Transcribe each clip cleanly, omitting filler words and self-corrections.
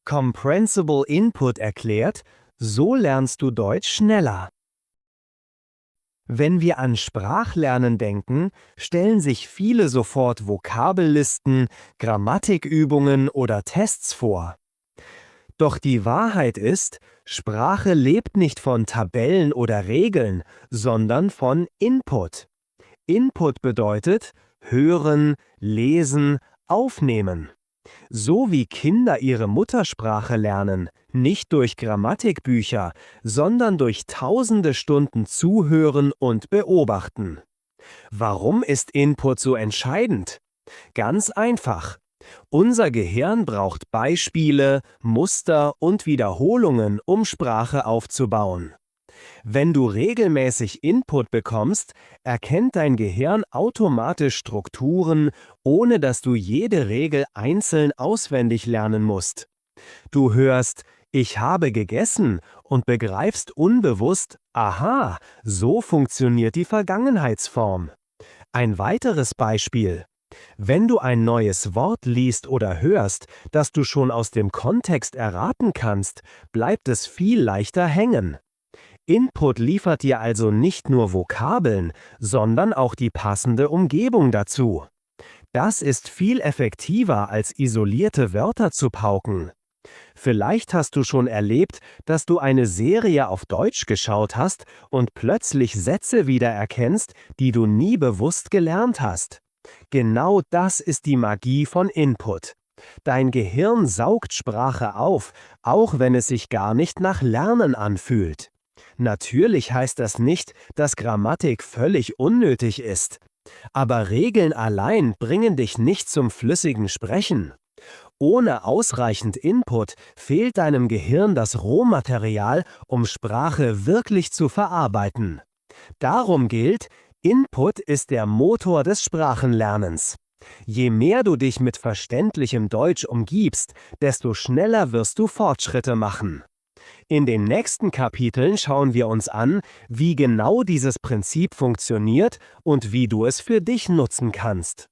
Comprehensible Input erklärt, so lernst du Deutsch schneller. Wenn wir an Sprachlernen denken, stellen sich viele sofort Vokabellisten, Grammatikübungen oder Tests vor. Doch die Wahrheit ist, Sprache lebt nicht von Tabellen oder Regeln, sondern von Input. Input bedeutet hören, lesen, aufnehmen. So wie Kinder ihre Muttersprache lernen, nicht durch Grammatikbücher, sondern durch tausende Stunden Zuhören und Beobachten. Warum ist Input so entscheidend? Ganz einfach. Unser Gehirn braucht Beispiele, Muster und Wiederholungen, um Sprache aufzubauen. Wenn du regelmäßig Input bekommst, erkennt dein Gehirn automatisch Strukturen, ohne dass du jede Regel einzeln auswendig lernen musst. Du hörst „Ich habe gegessen" und begreifst unbewusst „Aha, so funktioniert die Vergangenheitsform." Ein weiteres Beispiel: Wenn du ein neues Wort liest oder hörst, das du schon aus dem Kontext erraten kannst, bleibt es viel leichter hängen. Input liefert dir also nicht nur Vokabeln, sondern auch die passende Umgebung dazu. Das ist viel effektiver, als isolierte Wörter zu pauken. Vielleicht hast du schon erlebt, dass du eine Serie auf Deutsch geschaut hast und plötzlich Sätze wiedererkennst, die du nie bewusst gelernt hast. Genau das ist die Magie von Input. Dein Gehirn saugt Sprache auf, auch wenn es sich gar nicht nach Lernen anfühlt. Natürlich heißt das nicht, dass Grammatik völlig unnötig ist. Aber Regeln allein bringen dich nicht zum flüssigen Sprechen. Ohne ausreichend Input fehlt deinem Gehirn das Rohmaterial, um Sprache wirklich zu verarbeiten. Darum gilt, Input ist der Motor des Sprachenlernens. Je mehr du dich mit verständlichem Deutsch umgibst, desto schneller wirst du Fortschritte machen. In den nächsten Kapiteln schauen wir uns an, wie genau dieses Prinzip funktioniert und wie du es für dich nutzen kannst.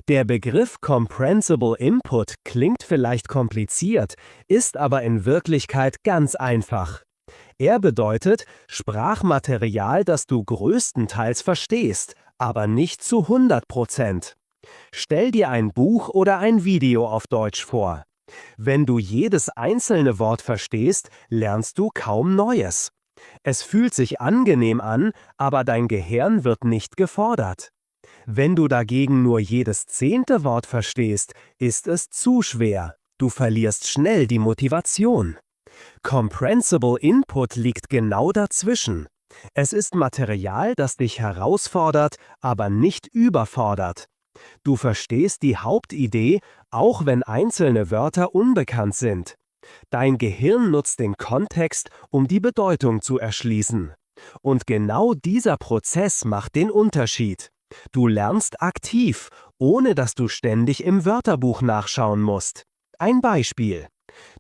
Der Begriff Comprehensible Input klingt vielleicht kompliziert, ist aber in Wirklichkeit ganz einfach. Er bedeutet Sprachmaterial, das du größtenteils verstehst, aber nicht zu 100%. Stell dir ein Buch oder ein Video auf Deutsch vor. Wenn du jedes einzelne Wort verstehst, lernst du kaum Neues. Es fühlt sich angenehm an, aber dein Gehirn wird nicht gefordert. Wenn du dagegen nur jedes 10. Wort verstehst, ist es zu schwer. Du verlierst schnell die Motivation. Comprehensible Input liegt genau dazwischen. Es ist Material, das dich herausfordert, aber nicht überfordert. Du verstehst die Hauptidee, auch wenn einzelne Wörter unbekannt sind. Dein Gehirn nutzt den Kontext, um die Bedeutung zu erschließen. Und genau dieser Prozess macht den Unterschied. Du lernst aktiv, ohne dass du ständig im Wörterbuch nachschauen musst. Ein Beispiel: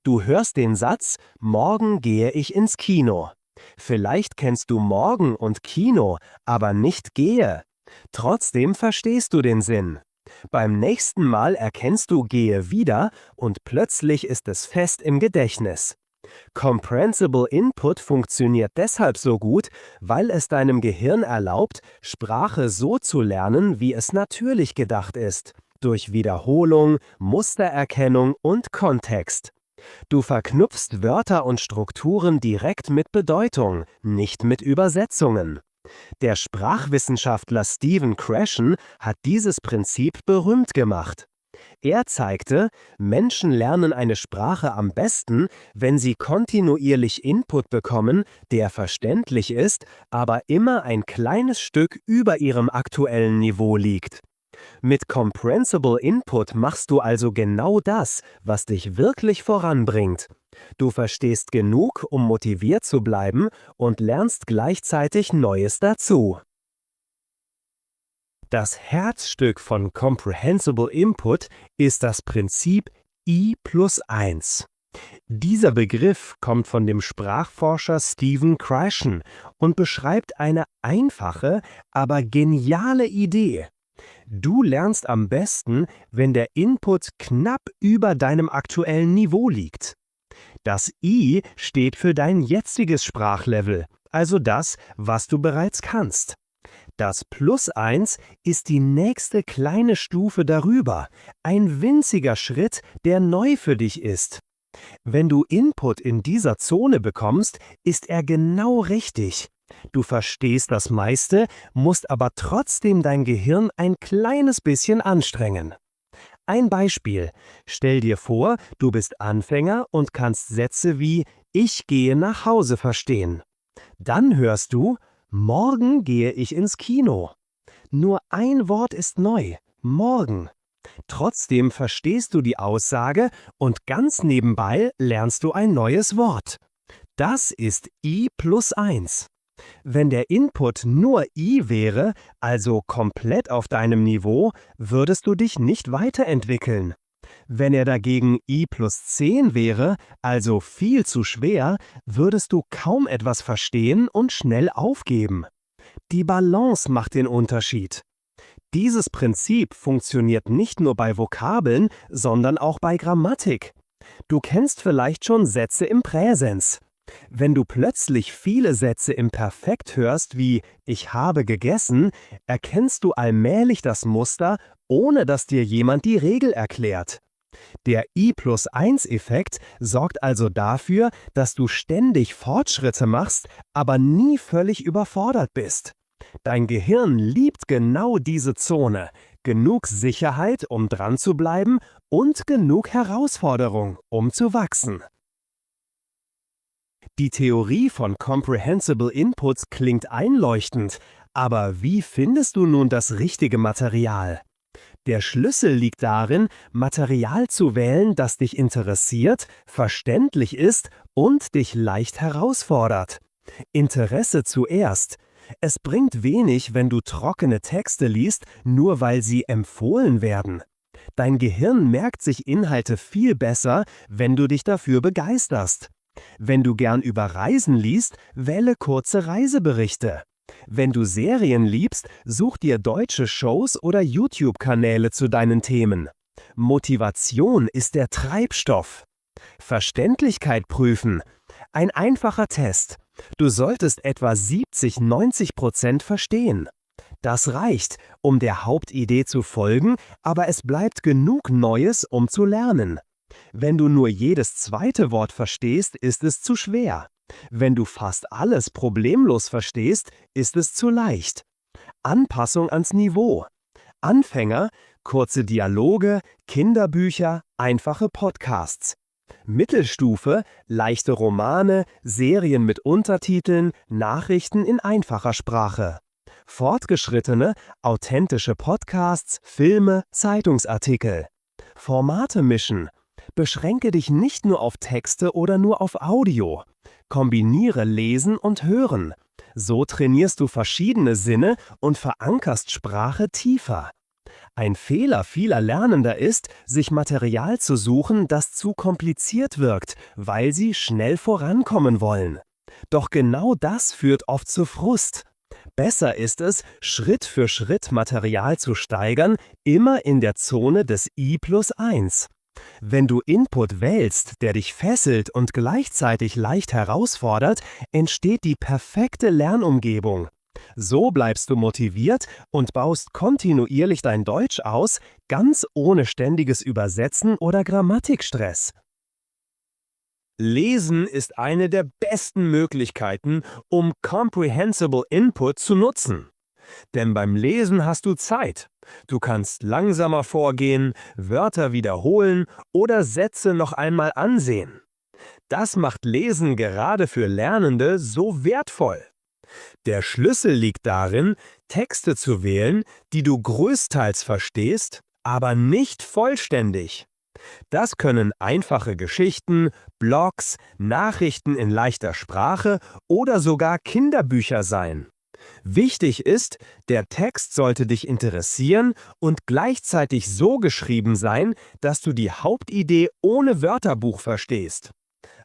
Du hörst den Satz „Morgen gehe ich ins Kino". Vielleicht kennst du morgen und Kino, aber nicht gehe. Trotzdem verstehst du den Sinn. Beim nächsten Mal erkennst du gehe wieder und plötzlich ist es fest im Gedächtnis. Comprehensible Input funktioniert deshalb so gut, weil es deinem Gehirn erlaubt, Sprache so zu lernen, wie es natürlich gedacht ist, durch Wiederholung, Mustererkennung und Kontext. Du verknüpfst Wörter und Strukturen direkt mit Bedeutung, nicht mit Übersetzungen. Der Sprachwissenschaftler Stephen Krashen hat dieses Prinzip berühmt gemacht. Er zeigte, Menschen lernen eine Sprache am besten, wenn sie kontinuierlich Input bekommen, der verständlich ist, aber immer ein kleines Stück über ihrem aktuellen Niveau liegt. Mit Comprehensible Input machst du also genau das, was dich wirklich voranbringt. Du verstehst genug, um motiviert zu bleiben und lernst gleichzeitig Neues dazu. Das Herzstück von Comprehensible Input ist das Prinzip I+1. Dieser Begriff kommt von dem Sprachforscher Stephen Krashen und beschreibt eine einfache, aber geniale Idee. Du lernst am besten, wenn der Input knapp über deinem aktuellen Niveau liegt. Das I steht für dein jetziges Sprachlevel, also das, was du bereits kannst. Das +1 ist die nächste kleine Stufe darüber, ein winziger Schritt, der neu für dich ist. Wenn du Input in dieser Zone bekommst, ist er genau richtig. Du verstehst das meiste, musst aber trotzdem dein Gehirn ein kleines bisschen anstrengen. Ein Beispiel. Stell dir vor, du bist Anfänger und kannst Sätze wie „Ich gehe nach Hause" verstehen. Dann hörst du „Morgen gehe ich ins Kino". Nur ein Wort ist neu, morgen. Trotzdem verstehst du die Aussage und ganz nebenbei lernst du ein neues Wort. Das ist I+1. Wenn der Input nur I wäre, also komplett auf deinem Niveau, würdest du dich nicht weiterentwickeln. Wenn er dagegen I+10 wäre, also viel zu schwer, würdest du kaum etwas verstehen und schnell aufgeben. Die Balance macht den Unterschied. Dieses Prinzip funktioniert nicht nur bei Vokabeln, sondern auch bei Grammatik. Du kennst vielleicht schon Sätze im Präsens. Wenn du plötzlich viele Sätze im Perfekt hörst wie „Ich habe gegessen", erkennst du allmählich das Muster, ohne dass dir jemand die Regel erklärt. Der I+1-Effekt sorgt also dafür, dass du ständig Fortschritte machst, aber nie völlig überfordert bist. Dein Gehirn liebt genau diese Zone. Genug Sicherheit, um dran zu bleiben, und genug Herausforderung, um zu wachsen. Die Theorie von Comprehensible Inputs klingt einleuchtend, aber wie findest du nun das richtige Material? Der Schlüssel liegt darin, Material zu wählen, das dich interessiert, verständlich ist und dich leicht herausfordert. Interesse zuerst. Es bringt wenig, wenn du trockene Texte liest, nur weil sie empfohlen werden. Dein Gehirn merkt sich Inhalte viel besser, wenn du dich dafür begeisterst. Wenn du gern über Reisen liest, wähle kurze Reiseberichte. Wenn du Serien liebst, such dir deutsche Shows oder YouTube-Kanäle zu deinen Themen. Motivation ist der Treibstoff. Verständlichkeit prüfen. Ein einfacher Test. Du solltest etwa 70–90% verstehen. Das reicht, um der Hauptidee zu folgen, aber es bleibt genug Neues, um zu lernen. Wenn du nur jedes zweite Wort verstehst, ist es zu schwer. Wenn du fast alles problemlos verstehst, ist es zu leicht. Anpassung ans Niveau. Anfänger, kurze Dialoge, Kinderbücher, einfache Podcasts. Mittelstufe, leichte Romane, Serien mit Untertiteln, Nachrichten in einfacher Sprache. Fortgeschrittene, authentische Podcasts, Filme, Zeitungsartikel. Formate mischen. Beschränke dich nicht nur auf Texte oder nur auf Audio. Kombiniere Lesen und Hören. So trainierst du verschiedene Sinne und verankerst Sprache tiefer. Ein Fehler vieler Lernender ist, sich Material zu suchen, das zu kompliziert wirkt, weil sie schnell vorankommen wollen. Doch genau das führt oft zu Frust. Besser ist es, Schritt für Schritt Material zu steigern, immer in der Zone des I+1. Wenn du Input wählst, der dich fesselt und gleichzeitig leicht herausfordert, entsteht die perfekte Lernumgebung. So bleibst du motiviert und baust kontinuierlich dein Deutsch aus, ganz ohne ständiges Übersetzen oder Grammatikstress. Lesen ist eine der besten Möglichkeiten, um Comprehensible Input zu nutzen. Denn beim Lesen hast du Zeit. Du kannst langsamer vorgehen, Wörter wiederholen oder Sätze noch einmal ansehen. Das macht Lesen gerade für Lernende so wertvoll. Der Schlüssel liegt darin, Texte zu wählen, die du größtenteils verstehst, aber nicht vollständig. Das können einfache Geschichten, Blogs, Nachrichten in leichter Sprache oder sogar Kinderbücher sein. Wichtig ist, der Text sollte dich interessieren und gleichzeitig so geschrieben sein, dass du die Hauptidee ohne Wörterbuch verstehst.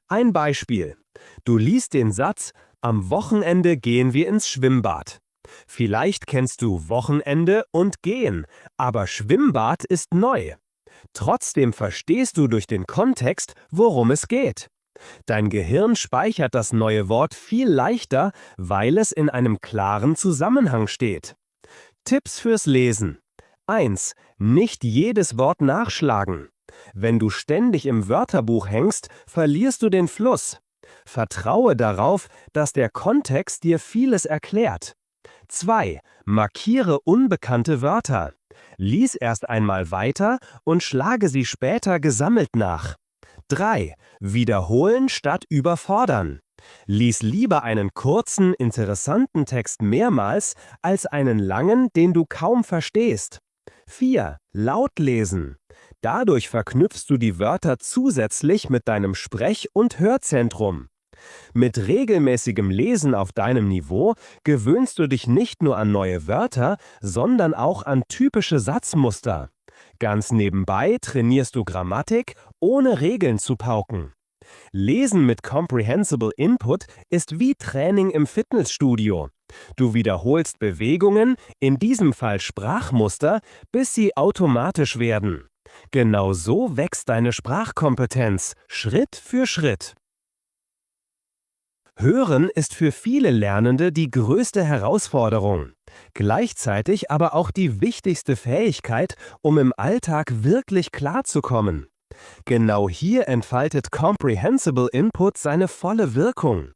Ein Beispiel. Du liest den Satz: Am Wochenende gehen wir ins Schwimmbad. Vielleicht kennst du Wochenende und Gehen, aber Schwimmbad ist neu. Trotzdem verstehst du durch den Kontext, worum es geht. Dein Gehirn speichert das neue Wort viel leichter, weil es in einem klaren Zusammenhang steht. Tipps fürs Lesen. 1. Nicht jedes Wort nachschlagen. Wenn du ständig im Wörterbuch hängst, verlierst du den Fluss. Vertraue darauf, dass der Kontext dir vieles erklärt. 2. Markiere unbekannte Wörter. Lies erst einmal weiter und schlage sie später gesammelt nach. 3. Wiederholen statt überfordern. Lies lieber einen kurzen, interessanten Text mehrmals als einen langen, den du kaum verstehst. 4. Laut lesen. Dadurch verknüpfst du die Wörter zusätzlich mit deinem Sprech- und Hörzentrum. Mit regelmäßigem Lesen auf deinem Niveau gewöhnst du dich nicht nur an neue Wörter, sondern auch an typische Satzmuster. Ganz nebenbei trainierst du Grammatik, ohne Regeln zu pauken. Lesen mit Comprehensible Input ist wie Training im Fitnessstudio. Du wiederholst Bewegungen, in diesem Fall Sprachmuster, bis sie automatisch werden. Genau so wächst deine Sprachkompetenz, Schritt für Schritt. Hören ist für viele Lernende die größte Herausforderung, gleichzeitig aber auch die wichtigste Fähigkeit, um im Alltag wirklich klarzukommen. Genau hier entfaltet Comprehensible Input seine volle Wirkung.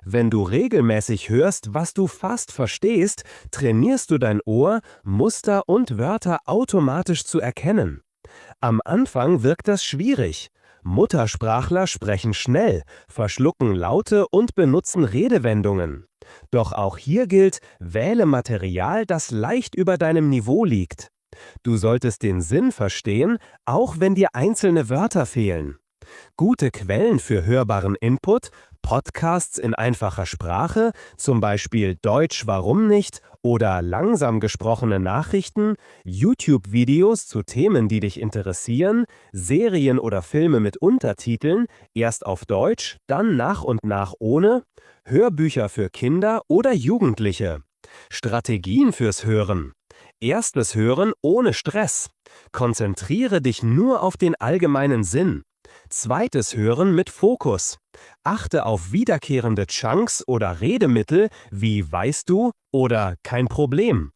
Wenn du regelmäßig hörst, was du fast verstehst, trainierst du dein Ohr, Muster und Wörter automatisch zu erkennen. Am Anfang wirkt das schwierig. Muttersprachler sprechen schnell, verschlucken Laute und benutzen Redewendungen. Doch auch hier gilt, wähle Material, das leicht über deinem Niveau liegt. Du solltest den Sinn verstehen, auch wenn dir einzelne Wörter fehlen. Gute Quellen für hörbaren Input, Podcasts in einfacher Sprache, zum Beispiel Deutsch warum nicht oder langsam gesprochene Nachrichten, YouTube-Videos zu Themen, die dich interessieren, Serien oder Filme mit Untertiteln, erst auf Deutsch, dann nach und nach ohne, Hörbücher für Kinder oder Jugendliche. Strategien fürs Hören. Erstes Hören ohne Stress. Konzentriere dich nur auf den allgemeinen Sinn. Zweites Hören mit Fokus. Achte auf wiederkehrende Chunks oder Redemittel wie weißt du oder kein Problem.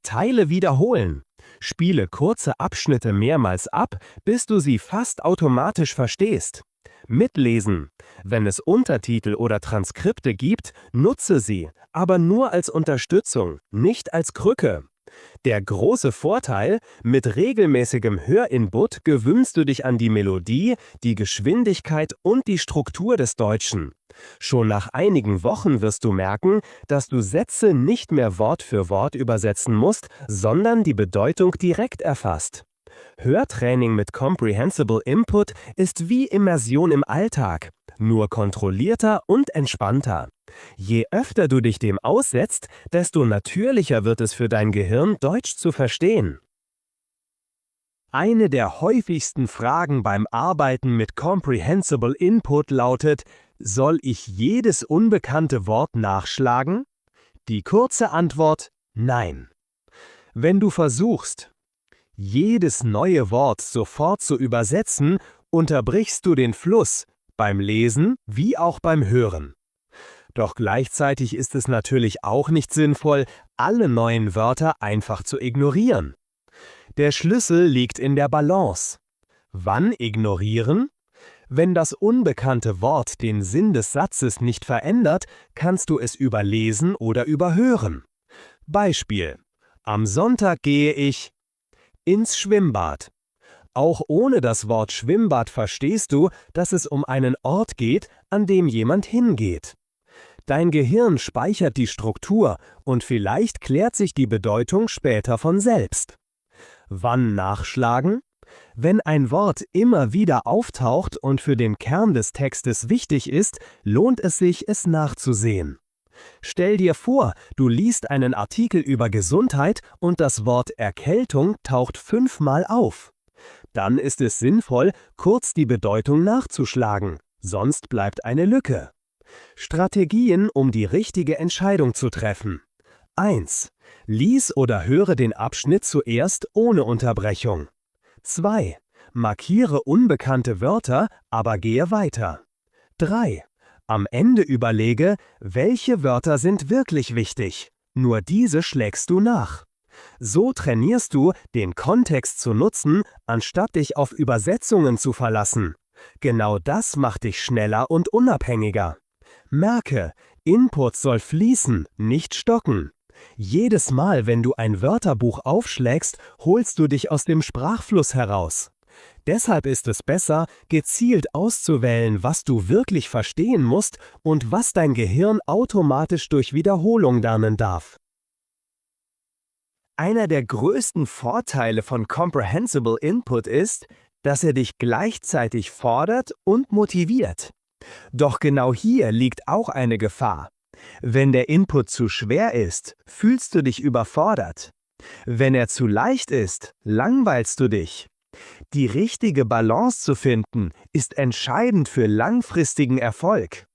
Teile wiederholen. Spiele kurze Abschnitte mehrmals ab, bis du sie fast automatisch verstehst. Mitlesen. Wenn es Untertitel oder Transkripte gibt, nutze sie, aber nur als Unterstützung, nicht als Krücke. Der große Vorteil: Mit regelmäßigem Hörinput gewöhnst du dich an die Melodie, die Geschwindigkeit und die Struktur des Deutschen. Schon nach einigen Wochen wirst du merken, dass du Sätze nicht mehr Wort für Wort übersetzen musst, sondern die Bedeutung direkt erfasst. Hörtraining mit Comprehensible Input ist wie Immersion im Alltag, nur kontrollierter und entspannter. Je öfter du dich dem aussetzt, desto natürlicher wird es für dein Gehirn, Deutsch zu verstehen. Eine der häufigsten Fragen beim Arbeiten mit Comprehensible Input lautet: Soll ich jedes unbekannte Wort nachschlagen? Die kurze Antwort: Nein. Wenn du versuchst, jedes neue Wort sofort zu übersetzen, unterbrichst du den Fluss, beim Lesen wie auch beim Hören. Doch gleichzeitig ist es natürlich auch nicht sinnvoll, alle neuen Wörter einfach zu ignorieren. Der Schlüssel liegt in der Balance. Wann ignorieren? Wenn das unbekannte Wort den Sinn des Satzes nicht verändert, kannst du es überlesen oder überhören. Beispiel: Am Sonntag gehe ich ins Schwimmbad. Auch ohne das Wort Schwimmbad verstehst du, dass es um einen Ort geht, an dem jemand hingeht. Dein Gehirn speichert die Struktur und vielleicht klärt sich die Bedeutung später von selbst. Wann nachschlagen? Wenn ein Wort immer wieder auftaucht und für den Kern des Textes wichtig ist, lohnt es sich, es nachzusehen. Stell dir vor, du liest einen Artikel über Gesundheit und das Wort Erkältung taucht 5-mal auf. Dann ist es sinnvoll, kurz die Bedeutung nachzuschlagen, sonst bleibt eine Lücke. Strategien, um die richtige Entscheidung zu treffen. 1. Lies oder höre den Abschnitt zuerst ohne Unterbrechung. 2. Markiere unbekannte Wörter, aber gehe weiter. 3. Am Ende überlege, welche Wörter sind wirklich wichtig. Nur diese schlägst du nach. So trainierst du, den Kontext zu nutzen, anstatt dich auf Übersetzungen zu verlassen. Genau das macht dich schneller und unabhängiger. Merke, Input soll fließen, nicht stocken. Jedes Mal, wenn du ein Wörterbuch aufschlägst, holst du dich aus dem Sprachfluss heraus. Deshalb ist es besser, gezielt auszuwählen, was du wirklich verstehen musst und was dein Gehirn automatisch durch Wiederholung lernen darf. Einer der größten Vorteile von Comprehensible Input ist, dass er dich gleichzeitig fordert und motiviert. Doch genau hier liegt auch eine Gefahr. Wenn der Input zu schwer ist, fühlst du dich überfordert. Wenn er zu leicht ist, langweilst du dich. Die richtige Balance zu finden, ist entscheidend für langfristigen Erfolg.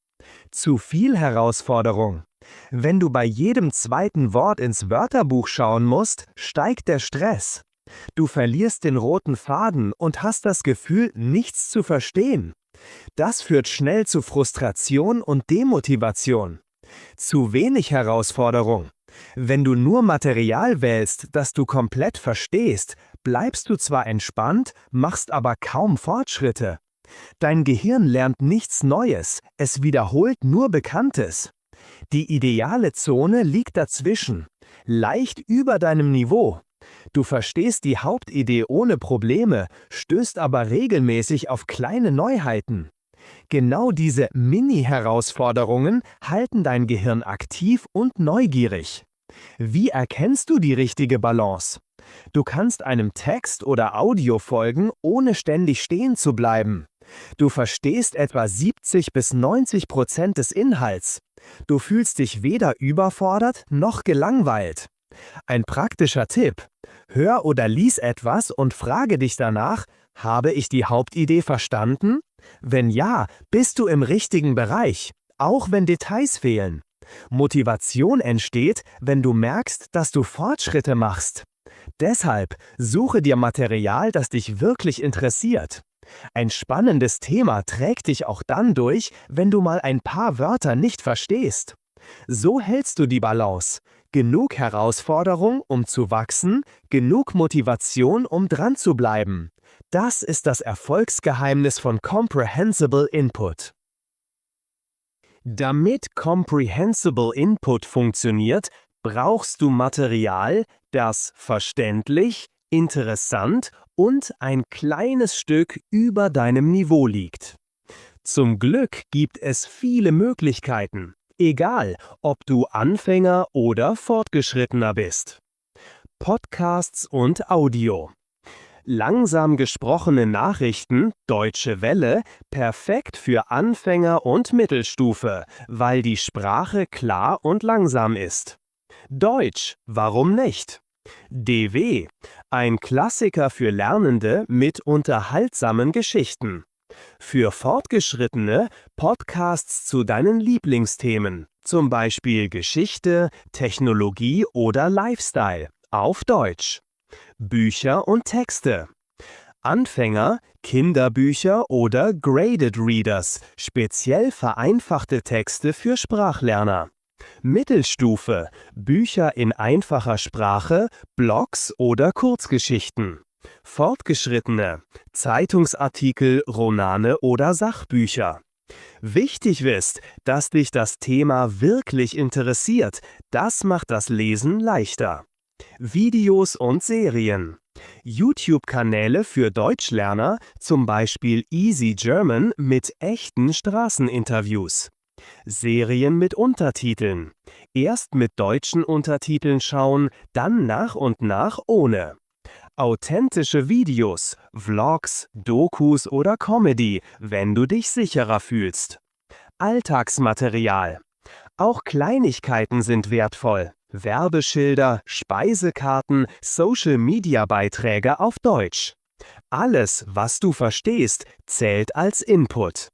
Zu viel Herausforderung. Wenn du bei jedem zweiten Wort ins Wörterbuch schauen musst, steigt der Stress. Du verlierst den roten Faden und hast das Gefühl, nichts zu verstehen. Das führt schnell zu Frustration und Demotivation. Zu wenig Herausforderung. Wenn du nur Material wählst, das du komplett verstehst, bleibst du zwar entspannt, machst aber kaum Fortschritte. Dein Gehirn lernt nichts Neues, es wiederholt nur Bekanntes. Die ideale Zone liegt dazwischen, leicht über deinem Niveau. Du verstehst die Hauptidee ohne Probleme, stößt aber regelmäßig auf kleine Neuheiten. Genau diese Mini-Herausforderungen halten dein Gehirn aktiv und neugierig. Wie erkennst du die richtige Balance? Du kannst einem Text oder Audio folgen, ohne ständig stehen zu bleiben. Du verstehst etwa 70–90% des Inhalts. Du fühlst dich weder überfordert noch gelangweilt. Ein praktischer Tipp: Hör oder lies etwas und frage dich danach, habe ich die Hauptidee verstanden? Wenn ja, bist du im richtigen Bereich, auch wenn Details fehlen. Motivation entsteht, wenn du merkst, dass du Fortschritte machst. Deshalb suche dir Material, das dich wirklich interessiert. Ein spannendes Thema trägt dich auch dann durch, wenn du mal ein paar Wörter nicht verstehst. So hältst du die Balance. Genug Herausforderung, um zu wachsen, genug Motivation, um dran zu bleiben. Das ist das Erfolgsgeheimnis von Comprehensible Input. Damit Comprehensible Input funktioniert, brauchst du Material, das verständlich, interessant und ein kleines Stück über deinem Niveau liegt. Zum Glück gibt es viele Möglichkeiten, egal ob du Anfänger oder Fortgeschrittener bist. Podcasts und Audio. Langsam gesprochene Nachrichten, Deutsche Welle, perfekt für Anfänger und Mittelstufe, weil die Sprache klar und langsam ist. Deutsch, warum nicht? DW, ein Klassiker für Lernende mit unterhaltsamen Geschichten. Für Fortgeschrittene Podcasts zu deinen Lieblingsthemen, zum Beispiel Geschichte, Technologie oder Lifestyle, auf Deutsch. Bücher und Texte. Anfänger, Kinderbücher oder Graded Readers, speziell vereinfachte Texte für Sprachlerner. Mittelstufe, Bücher in einfacher Sprache, Blogs oder Kurzgeschichten. Fortgeschrittene, Zeitungsartikel, Romane oder Sachbücher. Wichtig ist, dass dich das Thema wirklich interessiert, das macht das Lesen leichter. Videos und Serien. YouTube-Kanäle für Deutschlerner, zum Beispiel Easy German mit echten Straßeninterviews. Serien mit Untertiteln. Erst mit deutschen Untertiteln schauen, dann nach und nach ohne. Authentische Videos, Vlogs, Dokus oder Comedy, wenn du dich sicherer fühlst. Alltagsmaterial. Auch Kleinigkeiten sind wertvoll. Werbeschilder, Speisekarten, Social-Media-Beiträge auf Deutsch. Alles, was du verstehst, zählt als Input.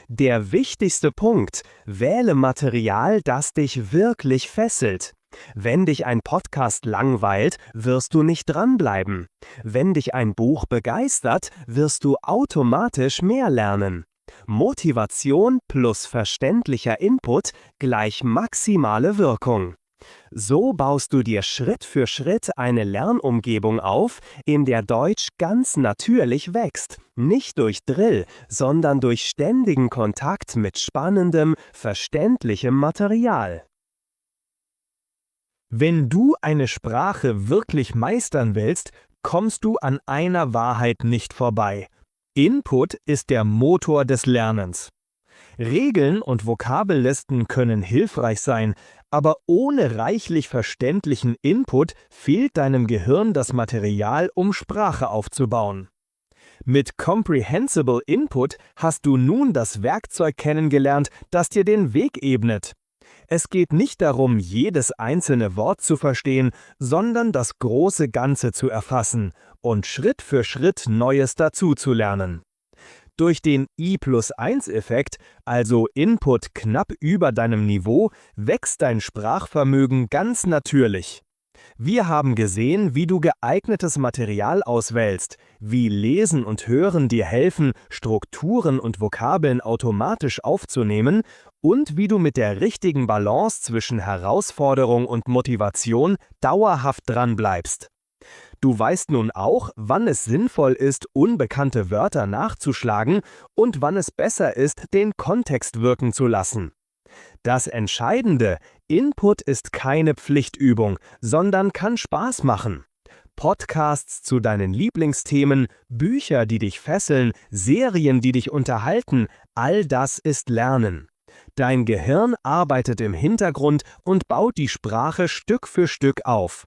Der wichtigste Punkt: Wähle Material, das dich wirklich fesselt. Wenn dich ein Podcast langweilt, wirst du nicht dranbleiben. Wenn dich ein Buch begeistert, wirst du automatisch mehr lernen. Motivation plus verständlicher Input gleich maximale Wirkung. So baust du dir Schritt für Schritt eine Lernumgebung auf, in der Deutsch ganz natürlich wächst. Nicht durch Drill, sondern durch ständigen Kontakt mit spannendem, verständlichem Material. Wenn du eine Sprache wirklich meistern willst, kommst du an einer Wahrheit nicht vorbei. Input ist der Motor des Lernens. Regeln und Vokabellisten können hilfreich sein, aber ohne reichlich verständlichen Input fehlt deinem Gehirn das Material, um Sprache aufzubauen. Mit Comprehensible Input hast du nun das Werkzeug kennengelernt, das dir den Weg ebnet. Es geht nicht darum, jedes einzelne Wort zu verstehen, sondern das große Ganze zu erfassen und Schritt für Schritt Neues dazuzulernen. Durch den I+1-Effekt, also Input knapp über deinem Niveau, wächst dein Sprachvermögen ganz natürlich. Wir haben gesehen, wie du geeignetes Material auswählst, wie Lesen und Hören dir helfen, Strukturen und Vokabeln automatisch aufzunehmen und wie du mit der richtigen Balance zwischen Herausforderung und Motivation dauerhaft dranbleibst. Du weißt nun auch, wann es sinnvoll ist, unbekannte Wörter nachzuschlagen und wann es besser ist, den Kontext wirken zu lassen. Das Entscheidende: Input ist keine Pflichtübung, sondern kann Spaß machen. Podcasts zu deinen Lieblingsthemen, Bücher, die dich fesseln, Serien, die dich unterhalten, all das ist Lernen. Dein Gehirn arbeitet im Hintergrund und baut die Sprache Stück für Stück auf.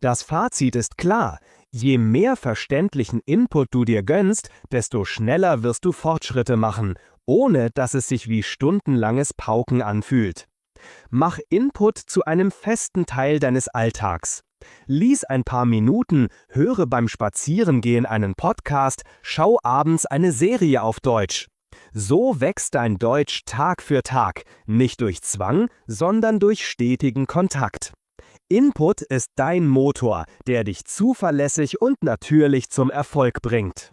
Das Fazit ist klar: Je mehr verständlichen Input du dir gönnst, desto schneller wirst du Fortschritte machen, ohne dass es sich wie stundenlanges Pauken anfühlt. Mach Input zu einem festen Teil deines Alltags. Lies ein paar Minuten, höre beim Spazierengehen einen Podcast, schau abends eine Serie auf Deutsch. So wächst dein Deutsch Tag für Tag, nicht durch Zwang, sondern durch stetigen Kontakt. Input ist dein Motor, der dich zuverlässig und natürlich zum Erfolg bringt.